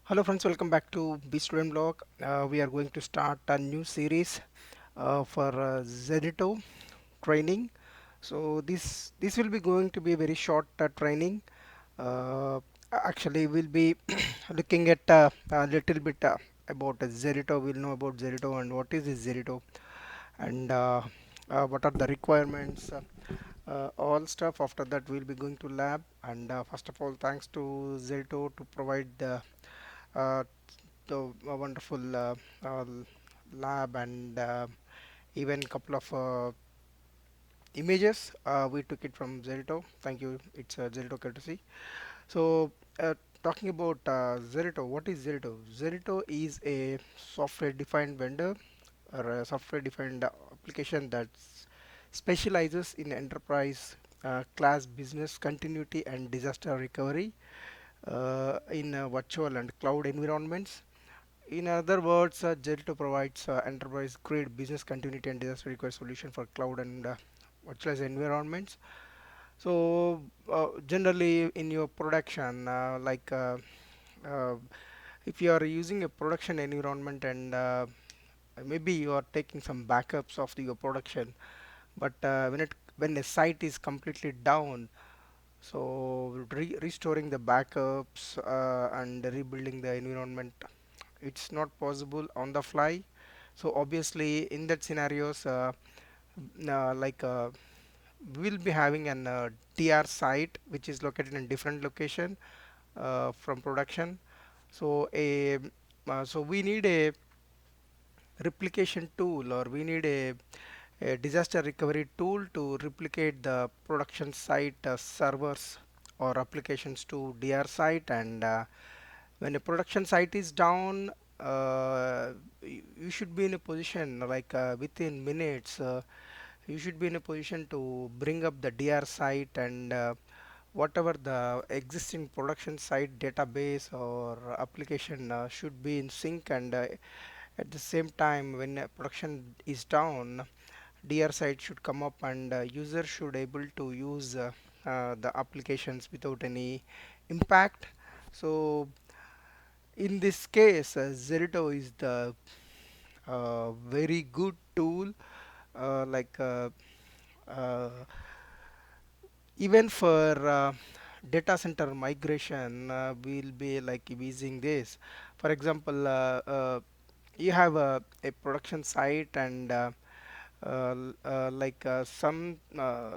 Hello friends, welcome back to B Student Blog. We are going to start a new series for Zerto training. So this will be going to be a very short training. Actually, we'll be looking at a little bit about Zerto. We'll know about Zerto and what is this Zerto and what are the requirements. All stuff. After that, we'll be going to lab. And first of all, thanks to Zerto to provide uh, the wonderful uh, lab and even couple of images. We took it from Zerto. Thank you. It's Zerto courtesy. So talking about Zerto, what is Zerto? Zerto is a software-defined vendor or a software-defined application that specializes in enterprise class business continuity and disaster recovery in virtual and cloud environments. In other words, Zerto provides enterprise-grade business continuity and disaster recovery solution for cloud and virtualized environments. So, generally, in your production, uh, if you are using a production environment and maybe you are taking some backups of your production, but when a site is completely down, so restoring the backups and rebuilding the environment, it's not possible on the fly. So obviously in that scenarios like we'll be having an DR site which is located in different location from production. So so we need a replication tool, or we need a disaster recovery tool to replicate the production site servers or applications to DR site. And when a production site is down, you should be in a position like within minutes. You should be in a position to bring up the DR site and whatever the existing production site database or application should be in sync. And at the same time, when production is down, DR site should come up and user should able to use the applications without any impact. So in this case, Zerto is the very good tool, like uh, even for data center migration, we'll be like using this. For example, you have a production site and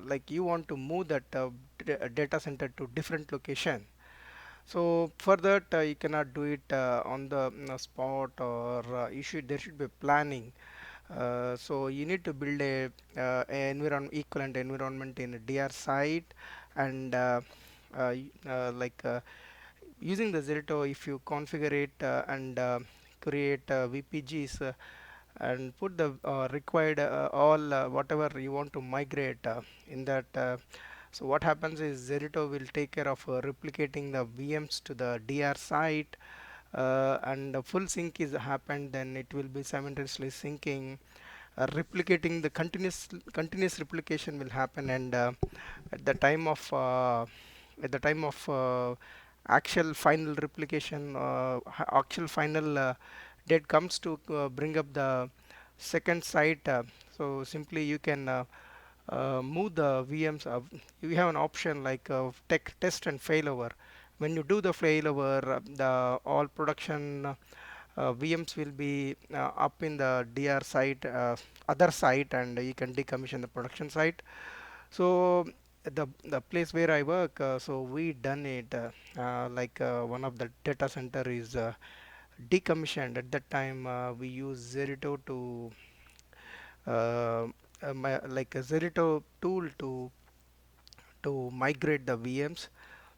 like you want to move that data center to different location. So for that, you cannot do it on the spot, or you should there should be planning. So you need to build equivalent environment in a DR site. And using the Zerto, if you configure it and create VPGs and put the required all whatever you want to migrate in that. So what happens is Zerto will take care of replicating the VMs to the DR site, and the full sync is happened. Then it will be simultaneously syncing, replicating. The continuous replication will happen. And at the time of at the time of actual final replication, actual final date comes to bring up the second site. So simply you can move the VMs. You have an option like test and failover. When you do the failover, the all production VMs will be up in the DR site, other site, and you can decommission the production site. So the place where I work, so we done it one of the data center is decommissioned. At that time, we use Zerto to like a Zerto tool to migrate the VMs.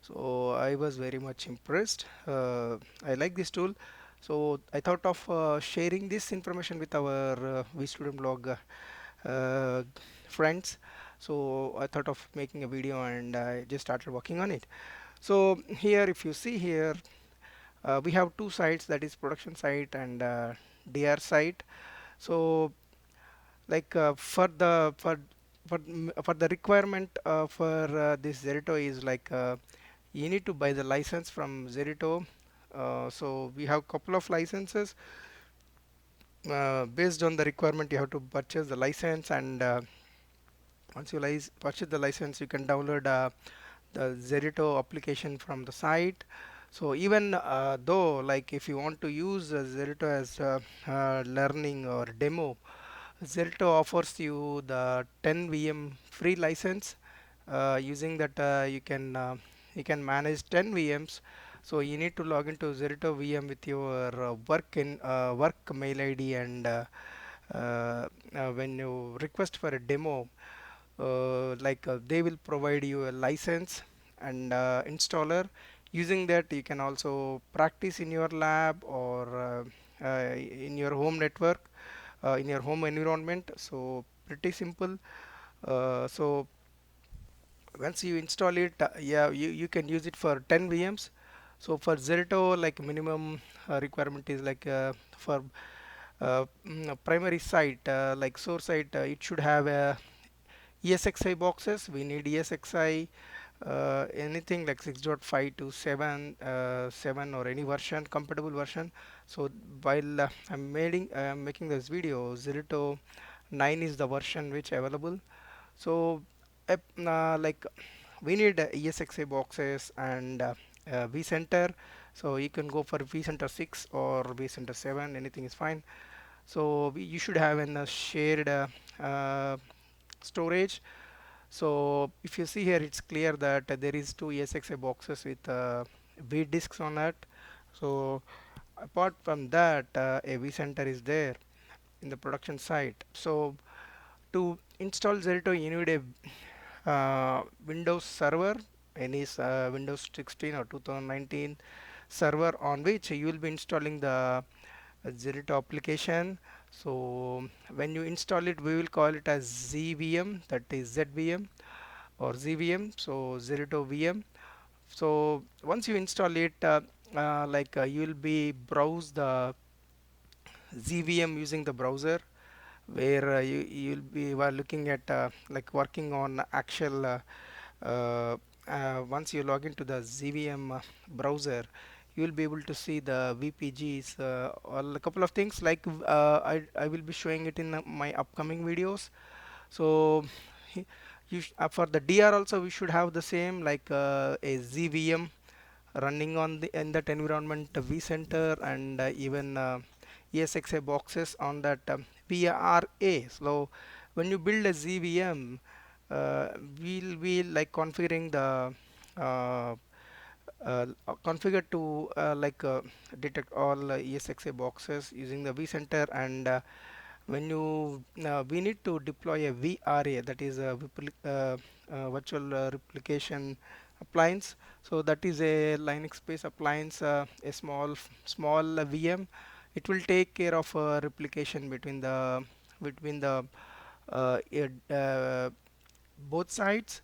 So I was very much impressed. I like this tool. So I thought of sharing this information with our vStudent blog uh, friends. So I thought of making a video, and I just started working on it. So here, if you see here, we have two sites, that is production site and DR site. So like for the requirement for this Zerto is like you need to buy the license from Zerto. So we have couple of licenses. Based on the requirement, you have to purchase the license, and once you purchase the license, you can download the Zerto application from the site. So even though, like, if you want to use Zerto as learning or demo, Zerto offers you the 10 VM free license. Using that, you can manage 10 VMs. So you need to log into Zerto VM with your work mail ID, and when you request for a demo, they will provide you a license and installer. Using that, you can also practice in your lab, or in your home network, in your home environment. So pretty simple. So once you install it, yeah, you can use it for 10 VMs. So for Zerto, like, minimum requirement is like, for a primary site, like source site, it should have a ESXi boxes. We need ESXi, anything like 6.5 to 7 or any version, compatible version. So while I'm making this video, Zerto 9 is the version which available. So like, we need ESXi boxes and vCenter. So you can go for vCenter 6 or vCenter 7, anything is fine. So you should have a shared uh, storage. So if you see here, it's clear that there is two ESXi boxes with V disks on it. So apart from that, a vCenter is there in the production site. So to install Zerto, you need a Windows server, any Windows 16 or 2019 server, on which you will be installing the Zerto application. So when you install it, we will call it as ZVM, that is ZVM or ZVM, so Zerto VM. So once you install it, you will be browse the ZVM using the browser, where you'll be while looking at, like, working on actual once you log into the ZVM browser, you will be able to see the VPGs, or a couple of things, like, I will be showing it in my upcoming videos. So for the DR also, we should have the same, like, a ZVM running on the in that environment, vCenter, and even ESXi boxes on that VRA. So when you build a ZVM, we'll be like configuring the configure to detect all ESXi boxes using the vCenter. And when you we need to deploy a VRA, that is a virtual replication appliance. So that is a Linux based appliance, a small VM. It will take care of replication between the both sides.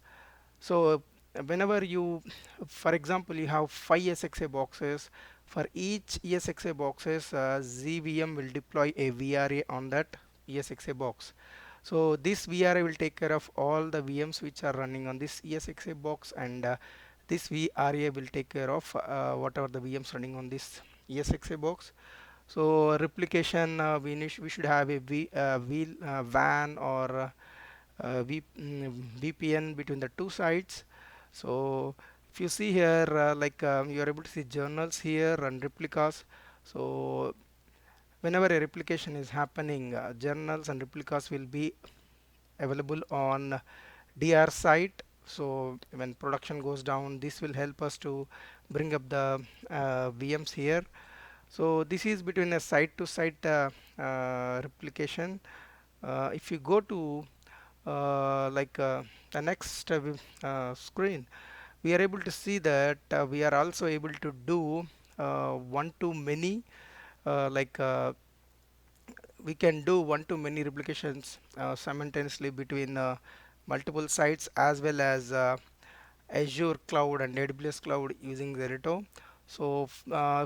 So whenever you, for example, you have 5 ESXi boxes, for each ESXi boxes, ZVM will deploy a VRA on that ESXi box. So this VRA will take care of all the VMs which are running on this ESXi box, and this VRA will take care of whatever the VMs running on this ESXi box. So replication, we should have a WAN or VPN between the two sites. So if you see here, you are able to see journals here and replicas. So whenever a replication is happening, journals and replicas will be available on DR site. So when production goes down, this will help us to bring up the VMs here. So this is between a site to site replication. If you go to the next screen, we are able to see that we are also able to do one to many, like we can do one to many replications simultaneously between multiple sites, as well as Azure cloud and AWS cloud using Zerto. So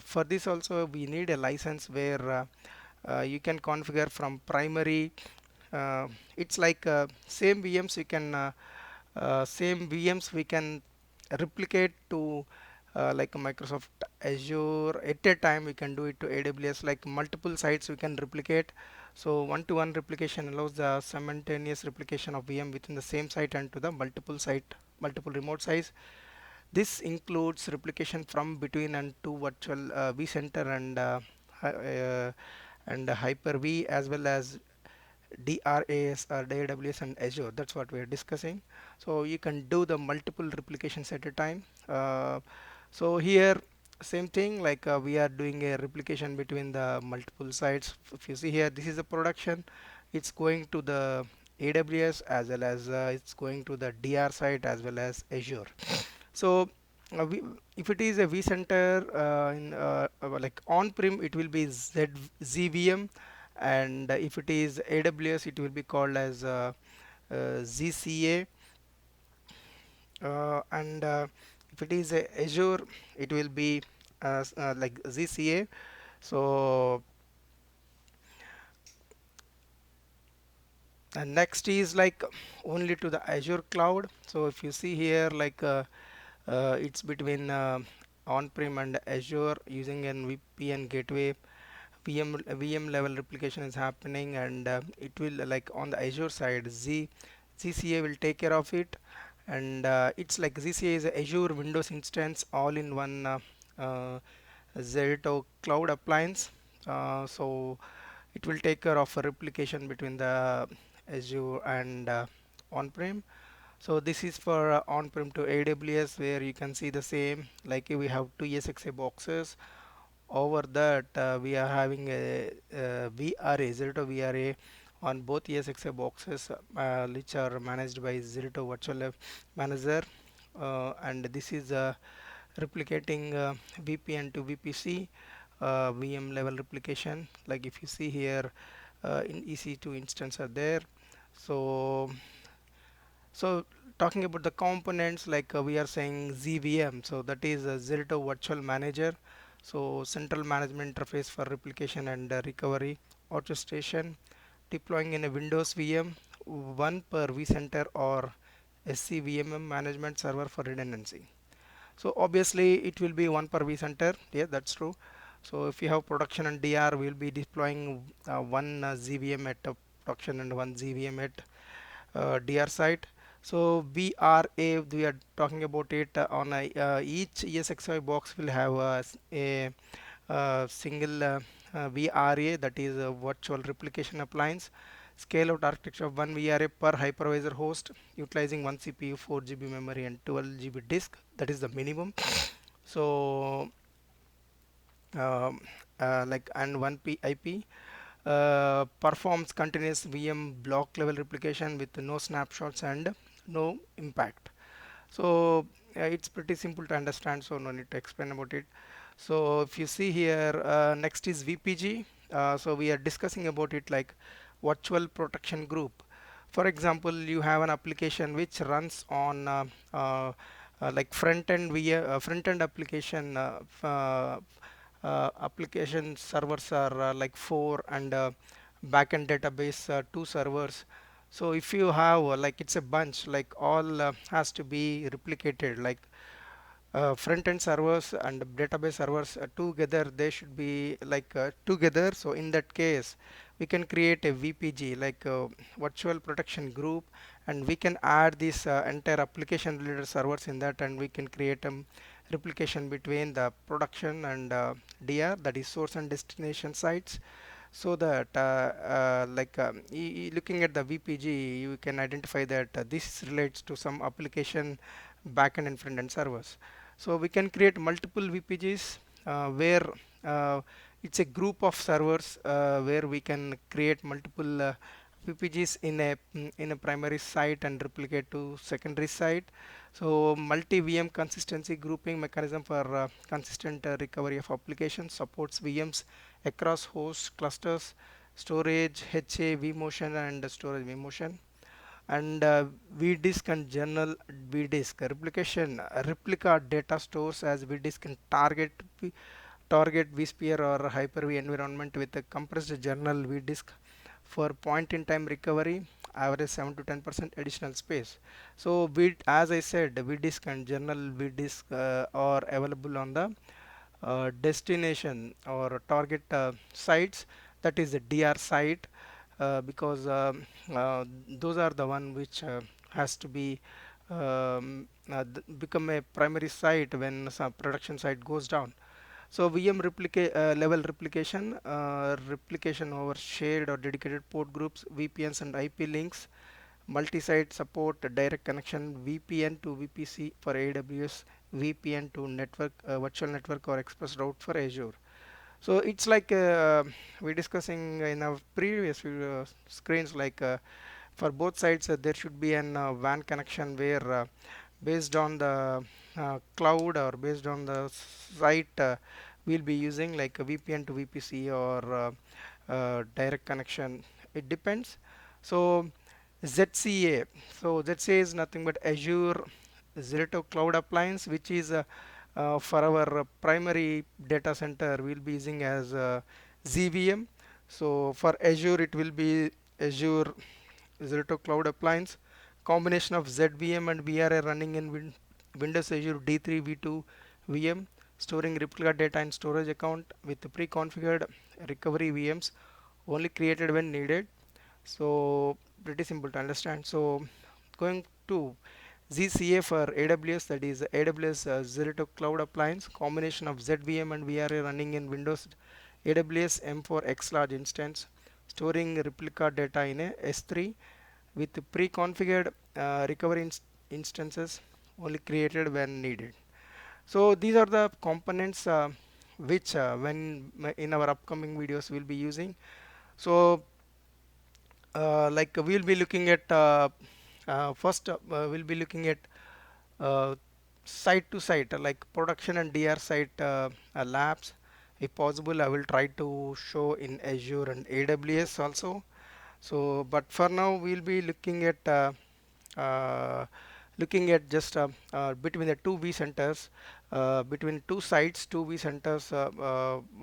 for this also, we need a license where you can configure from primary. It's like same VMs we can replicate to like Microsoft Azure. At a time we can do it to AWS, like multiple sites we can replicate. So one-to-one replication allows the simultaneous replication of VM within the same site and to the multiple remote sites. This includes replication from between and to virtual vCenter and Hyper-V, as well as DRAS or AWS and Azure. That's what we are discussing. So you can do the multiple replications at a time. So here same thing, like we are doing a replication between the multiple sites. If you see here, this is a production. It's going to the AWS as well as it's going to the DR site as well as Azure. So if it is a vCenter like on-prem, it will be ZVM, and if it is AWS, it will be called as ZCA, and if it is a Azure, it will be like ZCA. So and next is like only to the Azure cloud. So if you see here, like it's between on-prem and Azure using an VPN gateway. VM level replication is happening, and it will like on the Azure side, ZCA will take care of it, and it's like ZCA is a Azure Windows instance all in one uh, Zerto cloud appliance. So it will take care of a replication between the Azure and on-prem. So this is for on-prem to AWS, where you can see the same, like we have two ESXi boxes. Over that we are having a VRA, Zerto VRA on both ESXi boxes, which are managed by Zerto Virtual Manager, and this is replicating VPN to VPC VM level replication. Like if you see here, in EC2 instance are there. So talking about the components, like we are saying ZVM, so that is a Zerto Virtual Manager. So central management interface for replication and recovery, orchestration, deploying in a Windows VM, one per vCenter or SCVMM management server for redundancy. So obviously it will be one per vCenter. Yeah, that's true. So if you have production and DR, we'll be deploying one ZVM at production and one ZVM at DR site. So we are talking about it on each ESXi box will have a single VRA, that is a virtual replication appliance. Scale out architecture of one VRA per hypervisor host, utilizing one CPU, 4 GB memory, and 12 GB disk. That is the minimum. So like and one IP performs continuous VM block level replication with no snapshots and no impact. So it's pretty simple to understand, so no need to explain about it. So if you see here, next is VPG. So we are discussing about it like virtual protection group. For example, you have an application which runs on like front end application. Application servers are like four, and backend database two servers. So if you have like it's a bunch, like all has to be replicated, like front end servers and database servers together, they should be like together. So in that case we can create a VPG, like virtual protection group, and we can add this entire application related servers in that, and we can create a replication between the production and DR, that is source and destination sites. So that like looking at the VPG, you can identify that this relates to some application backend and front end servers. So we can create multiple VPGs where it's a group of servers where we can create multiple VPGs in a primary site and replicate to secondary site. So multi VM consistency grouping mechanism for consistent recovery of applications, supports VMs across hosts, clusters, storage, HA, vMotion, and storage vMotion. And vdisk and journal vdisk replication, replica data stores as vdisk in target vSphere or Hyper-V environment with a compressed journal vdisk for point in time recovery. average 7 to 10% additional space. So we, as I said, vdisk and general vdisk are available on the destination or target sites, that is the DR site, because those are the one which has to be become a primary site when some production site goes down. So level replication over shared or dedicated port groups, VPNs and IP links, multi-site support, direct connection, VPN to VPC for AWS, VPN to network, virtual network or express route for Azure. So it's like we're discussing in our previous screens, like for both sides there should be an WAN connection where based on the cloud or based on the site, we'll be using like a VPN to VPC or direct connection. It depends. So ZCA. So ZCA is nothing but Azure Zerto Cloud Appliance, which is for our primary data center we'll be using as ZVM. So for Azure it will be Azure Zerto Cloud Appliance, combination of ZVM and VRA running in Windows Azure D3 V2 VM, storing replica data in storage account with pre-configured recovery VMs only created when needed. So pretty simple to understand. So going to ZCA for AWS, that is AWS Zerto Cloud Appliance, combination of ZVM and VRA running in Windows AWS M4 X large instance, storing replica data in a S3 with pre-configured recovery instances only created when needed. So these are the components which when in our upcoming videos we'll be using. So like we'll be looking at first we'll be looking at uh, site to site, like production and DR site labs. If possible, I will try to show in Azure and AWS also. So but for now we'll be uh, looking at just between the two vCenters, between two sites, two vCenters,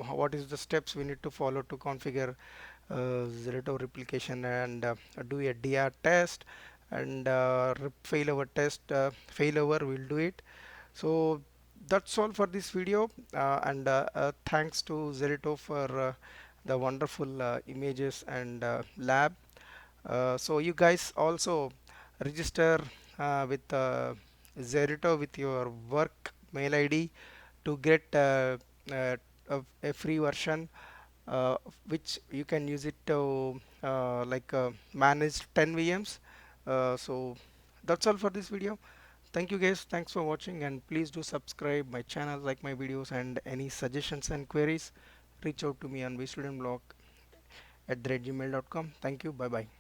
what is the steps we need to follow to configure Zerto replication and do a DR test and failover test, failover we'll do it. So that's all for this video, and thanks to Zerto for the wonderful images and lab. So you guys also register with Zerto with your work mail ID to get uh, a free version, uh, which you can use it to manage 10 VMs. So that's all for this video. Thank you guys, thanks for watching, and please do subscribe my channel, like my videos, and any suggestions and queries, reach out to me on vstudentblog@gmail.com. Thank you, bye bye.